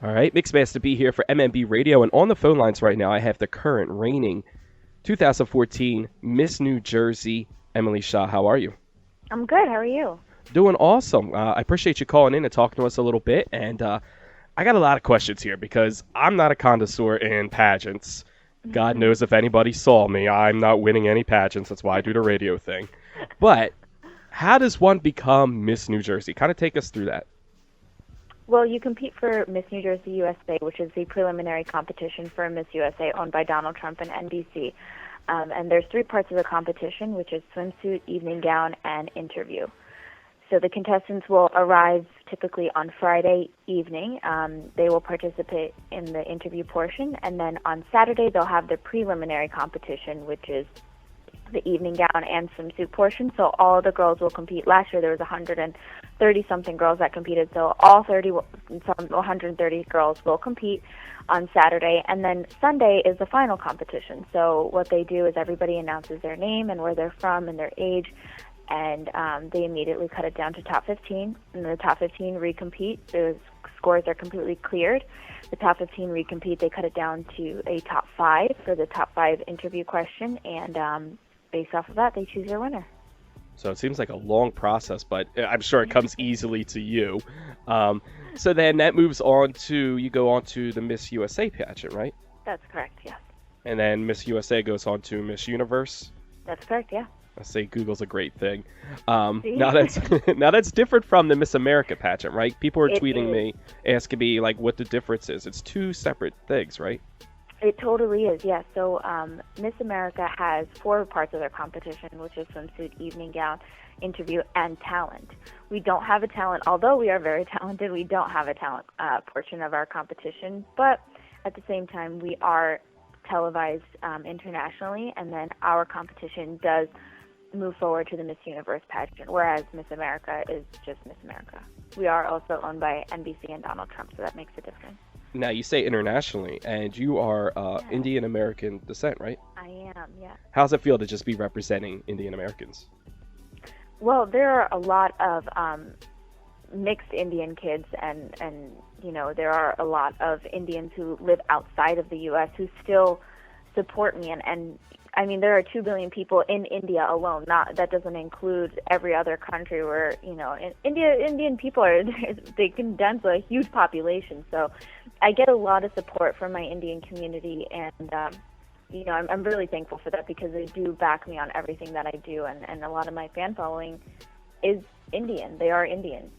All right, Mixed Master B here for MMB Radio, and on the phone lines right now, I have the current reigning 2014 Miss New Jersey, Emily Shah. How are you? I'm good. How are you? Doing awesome. I appreciate you calling in and talking to us a little bit, and I got a lot of questions here because I'm not a connoisseur in pageants. God knows if anybody saw me, I'm not winning any pageants. That's why I do the radio thing. But how does one become Miss New Jersey? Kind of take us through that. Well, you compete for Miss New Jersey USA, which is the preliminary competition for Miss USA owned by Donald Trump and NBC. And there's three parts of the competition, which is swimsuit, evening gown, and interview. So the contestants will arrive typically on Friday evening. They will participate in the interview portion, and then on Saturday they'll have the preliminary competition, which is the evening gown and swimsuit portion. So all the girls will compete. Last year there was 130-something girls that competed, so all 130 girls will compete on Saturday, and then Sunday is the final competition. So what they do is everybody announces their name and where they're from and their age, and they immediately cut it down to top 15, and the top 15 recompete. The scores are completely cleared. The top 15 recompete. They cut it down to a top 5 for the top 5 interview question, and based off of that, they choose their winner. So it seems like a long process, but I'm sure it comes easily to you. So then that moves on to, you go on to the Miss USA pageant, right? That's correct, yes. And then Miss USA goes on to Miss Universe? That's correct, yeah. I say Google's a great thing. Now that's different from the Miss America pageant, right? People are tweeting me, asking me like what the difference is. It's two separate things, right? It totally is, yes. So Miss America has 4 parts of their competition, which is swimsuit, evening gown, interview, and talent. We don't have a talent, although we are very talented, we don't have a talent portion of our competition, but at the same time we are televised internationally, and then our competition does move forward to the Miss Universe pageant, whereas Miss America is just Miss America. We are also owned by NBC and Donald Trump, so that makes a difference. Now, you say internationally, and you are Indian American descent, right? I am, yeah. How's it feel to just be representing Indian Americans? Well, there are a lot of mixed Indian kids, and you know, there are a lot of Indians who live outside of the U.S. who still support me, and I mean, there are 2 billion people in India alone. That doesn't include every other country where, you know, in Indian people they condense a huge population. So I get a lot of support from my Indian community, and you know, I'm really thankful for that because they do back me on everything that I do, and a lot of my fan following is Indian. They are Indian.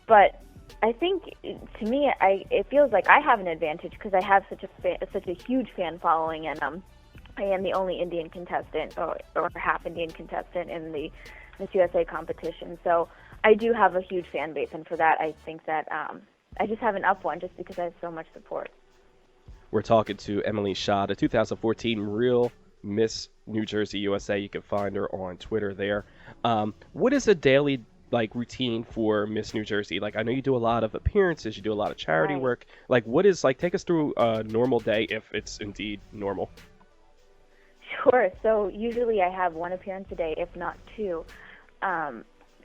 But I think, to me, it feels like I have an advantage because I have such a huge fan following, and I am the only Indian contestant or half Indian contestant in the Miss USA competition. So I do have a huge fan base, and for that, I think that I just have an up one just because I have so much support. We're talking to Emily Shah, the 2014 Real Miss New Jersey USA. You can find her on Twitter there. What is a daily routine for Miss New Jersey? Like, I know you do a lot of appearances, you do a lot of charity work. Like, what is, take us through a normal day if it's indeed normal. Sure. So usually I have 1 appearance a day, if not 2.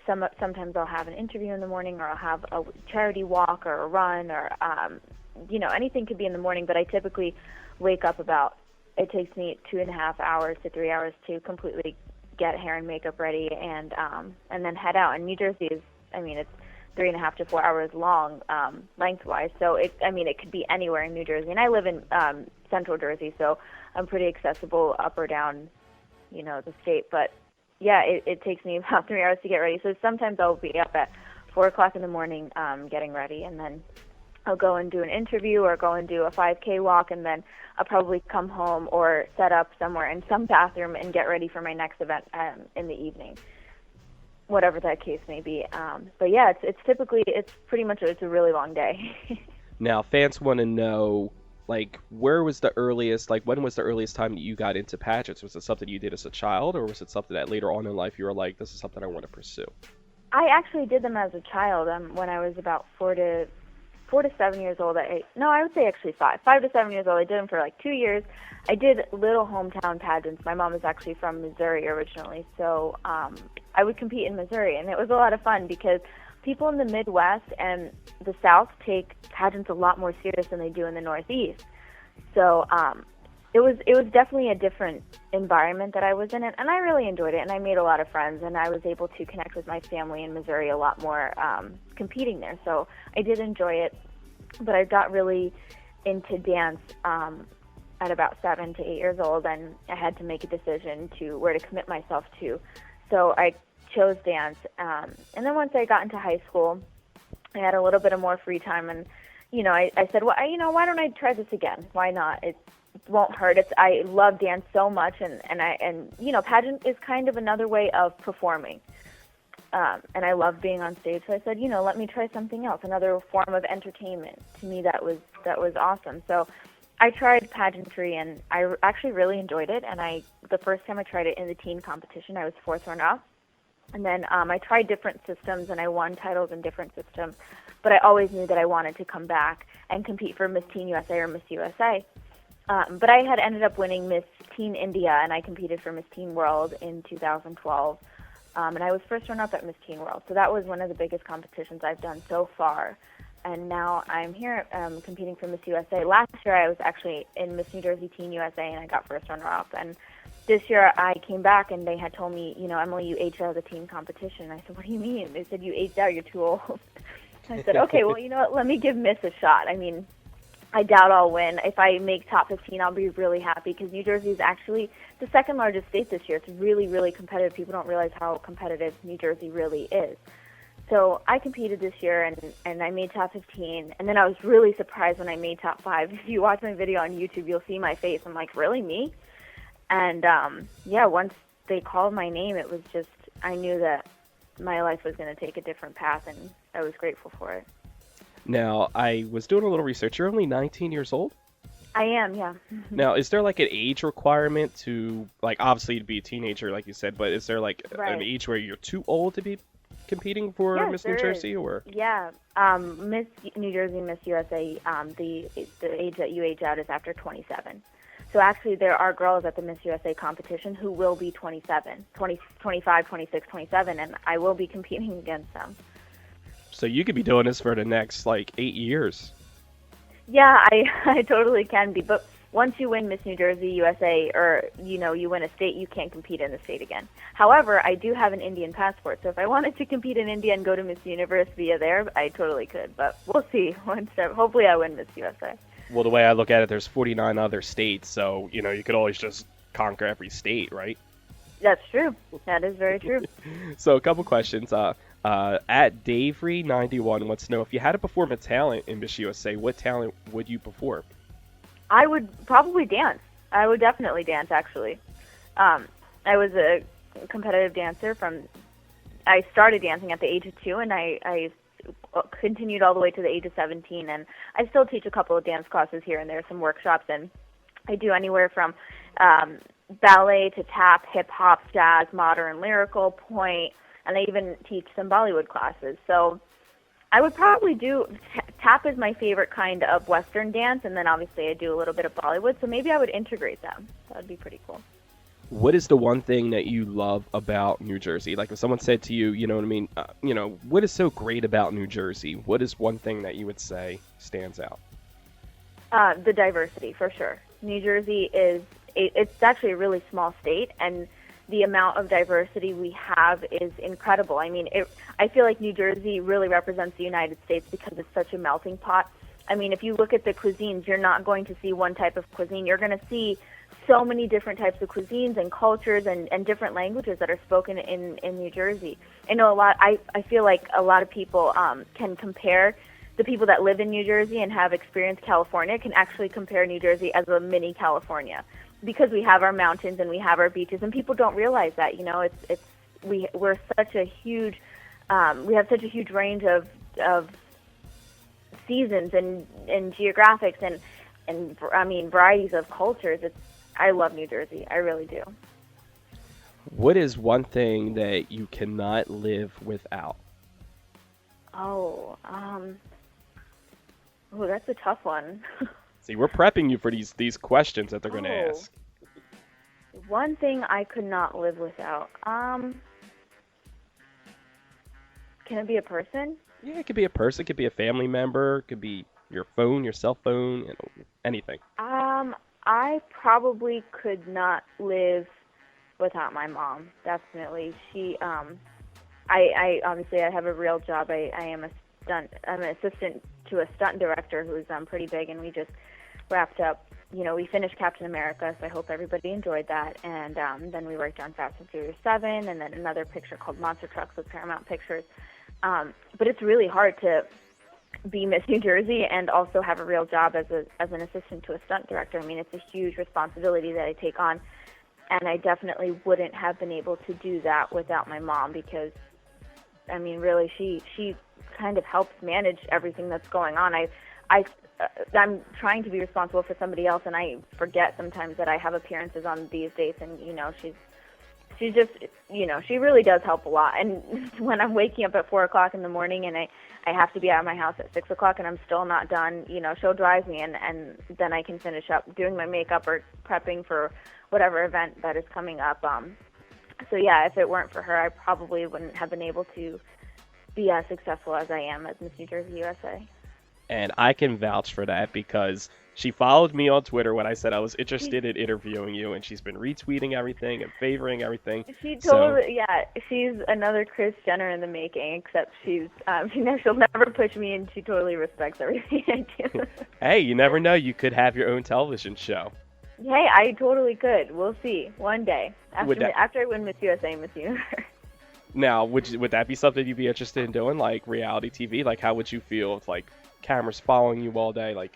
Sometimes I'll have an interview in the morning, or I'll have a charity walk or a run, or you know, anything could be in the morning, but I typically wake up it takes me 2.5 hours to 3 hours to completely get hair and makeup ready, and then head out. And New Jersey is, I mean, it's 3.5 to 4 hours long, lengthwise. So it could be anywhere in New Jersey. And I live in Central Jersey, so I'm pretty accessible up or down, you know, the state. But yeah, it takes me about 3 hours to get ready. So sometimes I'll be up at 4 o'clock in the morning, getting ready, and then I'll go and do an interview or go and do a 5K walk, and then I'll probably come home or set up somewhere in some bathroom and get ready for my next event in the evening, whatever that case may be. But yeah, it's a really long day. Now, fans want to know, where was the earliest, when was the earliest time that you got into pageants? Was it something you did as a child, or was it something that later on in life you were like, this is something I want to pursue? I actually did them as a child when I was about 4 to 7 years old. I would say actually 5 to 7 years old. I did them for 2 years. I did little hometown pageants. My mom is actually from Missouri originally, so I would compete in Missouri, and it was a lot of fun because people in the Midwest and the South take pageants a lot more serious than they do in the Northeast. So it was definitely a different environment that I was in, and I really enjoyed it, and I made a lot of friends, and I was able to connect with my family in Missouri a lot more competing there. So I did enjoy it, but I got really into dance at about 7 to 8 years old, and I had to make a decision to where to commit myself to. So I chose dance, and then once I got into high school, I had a little bit of more free time, and I said, well, why don't I try this again? Why not? It won't hurt. I love dance so much, and pageant is kind of another way of performing, and I love being on stage. So I said, let me try something else, another form of entertainment. To me, that was awesome. So I tried pageantry, and I actually really enjoyed it. And the first time I tried it in the teen competition, I was 4th runner-up. And then I tried different systems, and I won titles in different systems. But I always knew that I wanted to come back and compete for Miss Teen USA or Miss USA. But I had ended up winning Miss Teen India, and I competed for Miss Teen World in 2012. And I was 1st runner-up at Miss Teen World. So that was one of the biggest competitions I've done so far. And now I'm here competing for Miss USA. Last year I was actually in Miss New Jersey Teen USA, and I got 1st runner-up. And this year I came back, and they had told me, Emily, you aged out of the teen competition. And I said, what do you mean? They said, you aged out, you're too old. I said, okay, well, you know what, let me give Miss a shot. I mean, I doubt I'll win. If I make top 15, I'll be really happy, because New Jersey is actually the 2nd largest state this year. It's really, really competitive. People don't realize how competitive New Jersey really is. So I competed this year, and I made top 15, and then I was really surprised when I made top 5. If you watch my video on YouTube, you'll see my face. I'm like, really, me? And, once they called my name, it was just, I knew that my life was going to take a different path, and I was grateful for it. Now, I was doing a little research. You're only 19 years old? I am, yeah. Now, is there like an age requirement to, like, obviously to be a teenager, like you said, but is there like an age where you're too old to be competing for Miss New Jersey, or? Yeah, Miss New Jersey, Miss USA, the age that you age out is after 27. So actually there are girls at the Miss USA competition who will be 27, 20, 25, 26, 27, and I will be competing against them. So you could be doing this for the next, 8 years. Yeah, I totally can be, but once you win Miss New Jersey USA, or, you win a state, you can't compete in the state again. However, I do have an Indian passport, so if I wanted to compete in India and go to Miss Universe via there, I totally could, but we'll see. Hopefully I win Miss USA. Well, the way I look at it, there's 49 other states, so, you could always just conquer every state, right? That's true. That is very true. So a couple questions. At Davery91 wants to know, if you had to perform a talent in Miss USA, what talent would you perform? I would probably dance. I would definitely dance, actually. I was a competitive dancer I started dancing at the age of 2, and I continued all the way to the age of 17, and I still teach a couple of dance classes here and there, some workshops, and I do anywhere from ballet to tap, hip-hop, jazz, modern, lyrical, point, and I even teach some Bollywood classes. So I would probably do, tap is my favorite kind of Western dance, and then obviously I do a little bit of Bollywood, so maybe I would integrate them. That would be pretty cool. What is the one thing that you love about New Jersey? Like, if someone said to you, what is so great about New Jersey? What is one thing that you would say stands out? The diversity, for sure. New Jersey it's actually a really small state, and the amount of diversity we have is incredible. I mean, I feel like New Jersey really represents the United States because it's such a melting pot. I mean, if you look at the cuisines, you're not going to see one type of cuisine. You're going to see so many different types of cuisines and cultures and different languages that are spoken in New Jersey. I know I feel like a lot of people can compare, the people that live in New Jersey and have experienced California can actually compare New Jersey as a mini California, because we have our mountains and we have our beaches, and people don't realize that. We're such a huge we have such a huge range of seasons and geographics and I mean varieties of cultures. I love New Jersey. I really do. What is one thing that you cannot live without? That's a tough one. See, we're prepping you for these questions that they're going to ask. One thing I could not live without. Can it be a person? Yeah, it could be a person, it could be a family member, it could be your phone, your cell phone, anything. I probably could not live without my mom. Definitely. I obviously I have a real job. I'm an assistant to a stunt director who's pretty big, and we just wrapped up. We finished Captain America, so I hope everybody enjoyed that. And then we worked on Fast and Furious 7, and then another picture called Monster Trucks with Paramount Pictures. But it's really hard to be Miss New Jersey and also have a real job as an assistant to a stunt director. I mean, it's a huge responsibility that I take on, and I definitely wouldn't have been able to do that without my mom because, I mean, really, she kind of helps manage everything that's going on. I'm trying to be responsible for somebody else, and I forget sometimes that I have appearances on these dates, and, she's just, she really does help a lot. And when I'm waking up at 4 o'clock in the morning and I have to be out of my house at 6 o'clock and I'm still not done, she'll drive me, and then I can finish up doing my makeup or prepping for whatever event that is coming up. So yeah, if it weren't for her, I probably wouldn't have been able to be as successful as I am as Miss New Jersey USA. And I can vouch for that because she followed me on Twitter when I said I was interested in interviewing you, and she's been retweeting everything and favoring everything. She's another Kris Jenner in the making, except she'll never push me, and she totally respects everything I do. Hey, you never know. You could have your own television show. Hey, I totally could. We'll see. One day. After I win Miss USA and Miss Universe. Now, would that be something you'd be interested in doing, like reality TV? Like, how would you feel if, like, cameras following you all day? Like,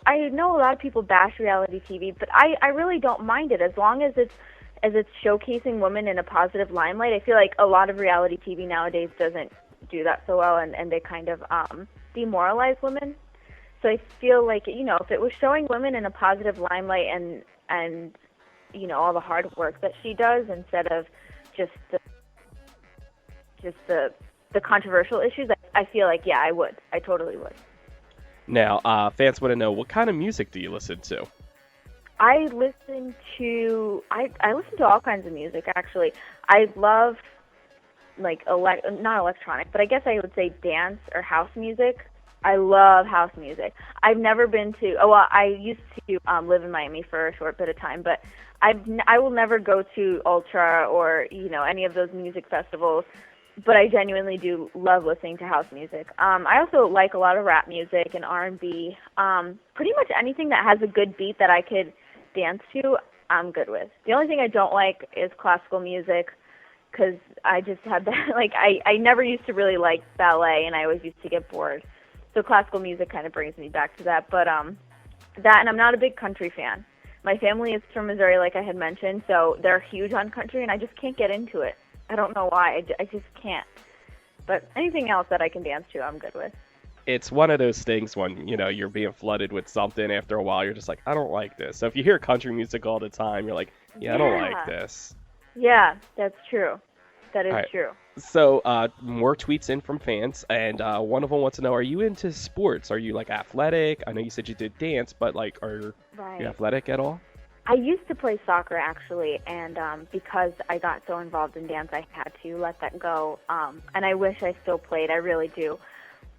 I know a lot of people bash reality TV, but I really don't mind it as long as it's showcasing women in a positive limelight. I feel like a lot of reality TV nowadays doesn't do that so well, and they kind of demoralize women. So I feel like, if it was showing women in a positive limelight and all the hard work that she does instead of just the controversial issues, I feel like, yeah, I would. I totally would. Now, fans want to know, what kind of music do you listen to? I listen to all kinds of music, actually. I love, like, not electronic, but I guess I would say dance or house music. I love house music. I've never been to, I used to live in Miami for a short bit of time, but I will never go to Ultra or, any of those music festivals. But I genuinely do love listening to house music. I also like a lot of rap music and R&B. Pretty much anything that has a good beat that I could dance to, I'm good with. The only thing I don't like is classical music because I just had that, like, I never used to really like ballet, and I always used to get bored. So classical music kind of brings me back to that. But that, and I'm not a big country fan. My family is from Missouri, like I had mentioned, so they're huge on country, and I just can't get into it. I don't know why. I just can't. But anything else that I can dance to, I'm good with. It's one of those things when, you're being flooded with something after a while, you're just like, I don't like this. So if you hear country music all the time, you're like, I don't like this. Yeah, that's true. That is true. So more tweets in from fans, and one of them wants to know, are you into sports? Are you, like, athletic? I know you said you did dance, but, like, are you athletic at all? I used to play soccer, actually, and because I got so involved in dance, I had to let that go, and I wish I still played. I really do.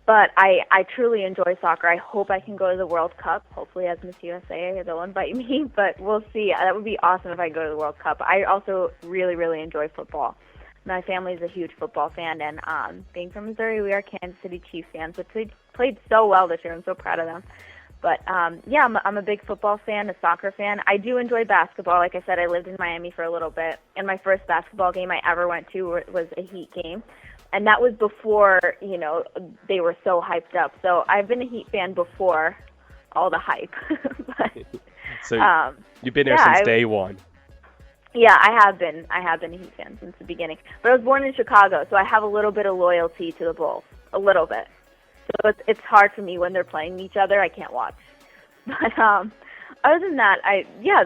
But I truly enjoy soccer. I hope I can go to the World Cup. Hopefully, as Miss USA, they'll invite me, but we'll see. That would be awesome if I go to the World Cup. I also really, really enjoy football. My family is a huge football fan, and being from Missouri, we are Kansas City Chiefs fans, which they played so well this year. I'm so proud of them. But, yeah, I'm a big football fan, a soccer fan. I do enjoy basketball. Like I said, I lived in Miami for a little bit, and my first basketball game I ever went to was a Heat game. And that was before, they were so hyped up. So I've been a Heat fan before all the hype. So you've been there since day one. Yeah, I have been a Heat fan since the beginning. But I was born in Chicago, so I have a little bit of loyalty to the Bulls, a little bit. So it's hard for me when they're playing each other. I can't watch. But other than that,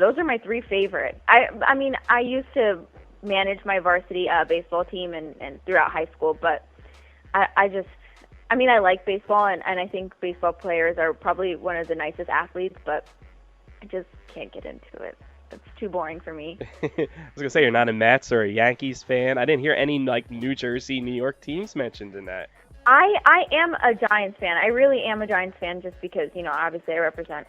those are my three favorite. I mean, I used to manage my varsity baseball team and throughout high school, but I like baseball, and I think baseball players are probably one of the nicest athletes, but I just can't get into it. It's too boring for me. I was gonna say you're not a Mets or a Yankees fan. I didn't hear any like New Jersey, New York teams mentioned in that. I am a Giants fan. I really am a Giants fan just because, obviously I represent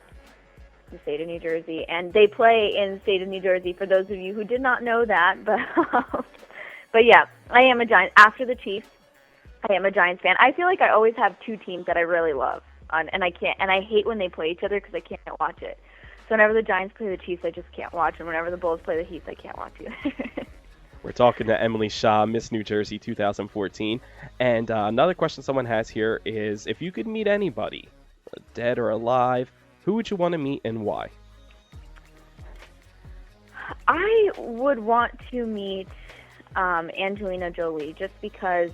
the state of New Jersey, and they play in the state of New Jersey, for those of you who did not know that. But yeah, I am a Giants. After the Chiefs, I am a Giants fan. I feel like I always have two teams that I really love, and I hate when they play each other because I can't watch it. So whenever the Giants play the Chiefs, I just can't watch, and whenever the Bulls play the Heat, I can't watch either. We're talking to Emily Shah, Miss New Jersey 2014. And another question someone has here is, if you could meet anybody, dead or alive, who would you want to meet and why? I would want to meet Angelina Jolie, just because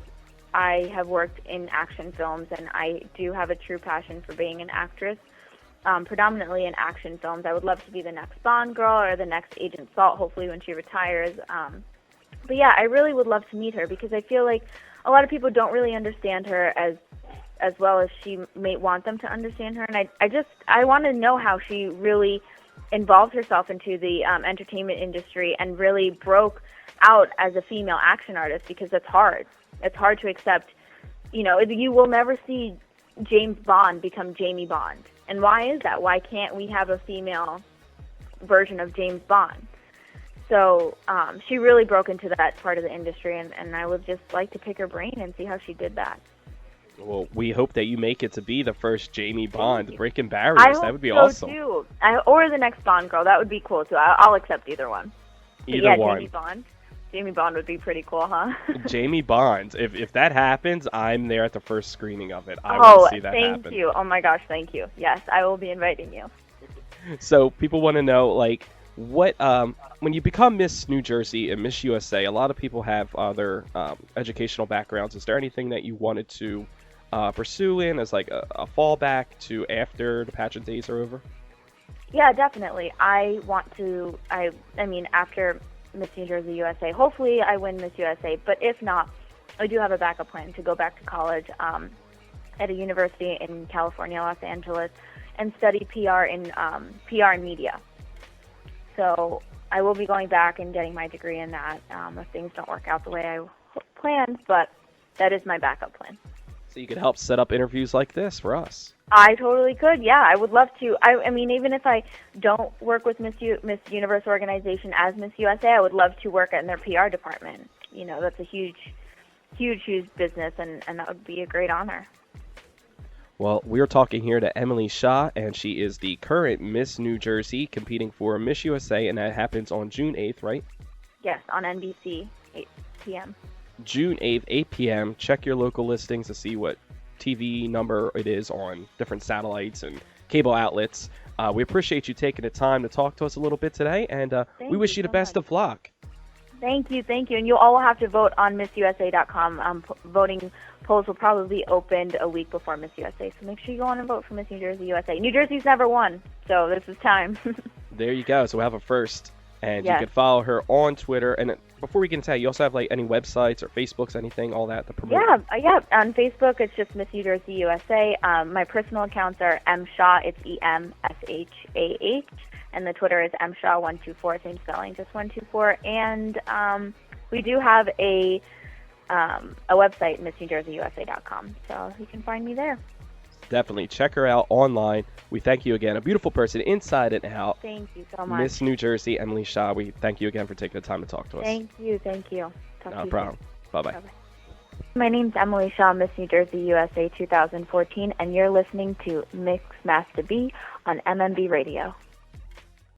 I have worked in action films, and I do have a true passion for being an actress, predominantly in action films. I would love to be the next Bond girl or the next Agent Salt, hopefully when she retires. But yeah, I really would love to meet her, because I feel like a lot of people don't really understand her as well as she may want them to understand her. And I want to know how she really involved herself into the entertainment industry and really broke out as a female action artist, because it's hard. It's hard to accept. You will never see James Bond become Jamie Bond. And why is that? Why can't we have a female version of James Bond? So she really broke into that part of the industry, and I would just like to pick her brain and see how she did that. Well, we hope that you make it to be the first Jamie Bond, breaking barriers. That would be awesome. Too. Or the next Bond girl. That would be cool, too. I'll accept either one. Either one. Jamie Bond. Jamie Bond would be pretty cool, huh? Jamie Bond. If that happens, I'm there at the first screening of it. I want to see that happen. Thank you. Oh, my gosh, thank you. Yes, I will be inviting you. So people want to know, like, what when you become Miss New Jersey and Miss USA, a lot of people have other educational backgrounds. Is there anything that you wanted to pursue in as like a fallback to after the pageant days are over? Yeah, definitely. I want to, I mean, after Miss New Jersey USA, hopefully I win Miss USA, but if not, I do have a backup plan to go back to college at a university in California, Los Angeles, and study PR in PR and media. So I will be going back and getting my degree in that if things don't work out the way I planned, but that is my backup plan. So you could help set up interviews like this for us. I totally could, yeah. I would love to. I mean, even if I don't work with Miss Universe organization as Miss USA, I would love to work in their PR department. That's a huge business, and that would be a great honor. Well, we're talking here to Emily Shah, and she is the current Miss New Jersey, competing for Miss USA, and that happens on June 8th, right? Yes, on NBC, 8 p.m. June 8th, 8 p.m. Check your local listings to see what TV number it is on different satellites and cable outlets. We appreciate you taking the time to talk to us a little bit today, and we wish you the best of luck. Thank you. And you all will have to vote on MissUSA.com. Voting polls will probably be opened a week before Miss USA, so make sure you go on and vote for Miss New Jersey USA. New Jersey's never won, so this is time. There you go. So we'll have a first, and yes. You can follow her on Twitter. And before we can tell you also have like any websites or Facebooks, anything, all that to promote? Yeah. On Facebook, it's just Miss New Jersey USA. My personal accounts are Shah. It's EMSHAH. And the Twitter is mshah124, same spelling, just 124. And we do have a website, MissNewJerseyUSA.com, so you can find me there. Definitely check her out online. We thank you again. A beautiful person inside and out. Thank you so much. Miss New Jersey, Emily Shah. We thank you again for taking the time to talk to us. Thank you. No problem. Bye-bye. My name's Emily Shah, Miss New Jersey USA 2014, and you're listening to Mix Masta B on MMB Radio.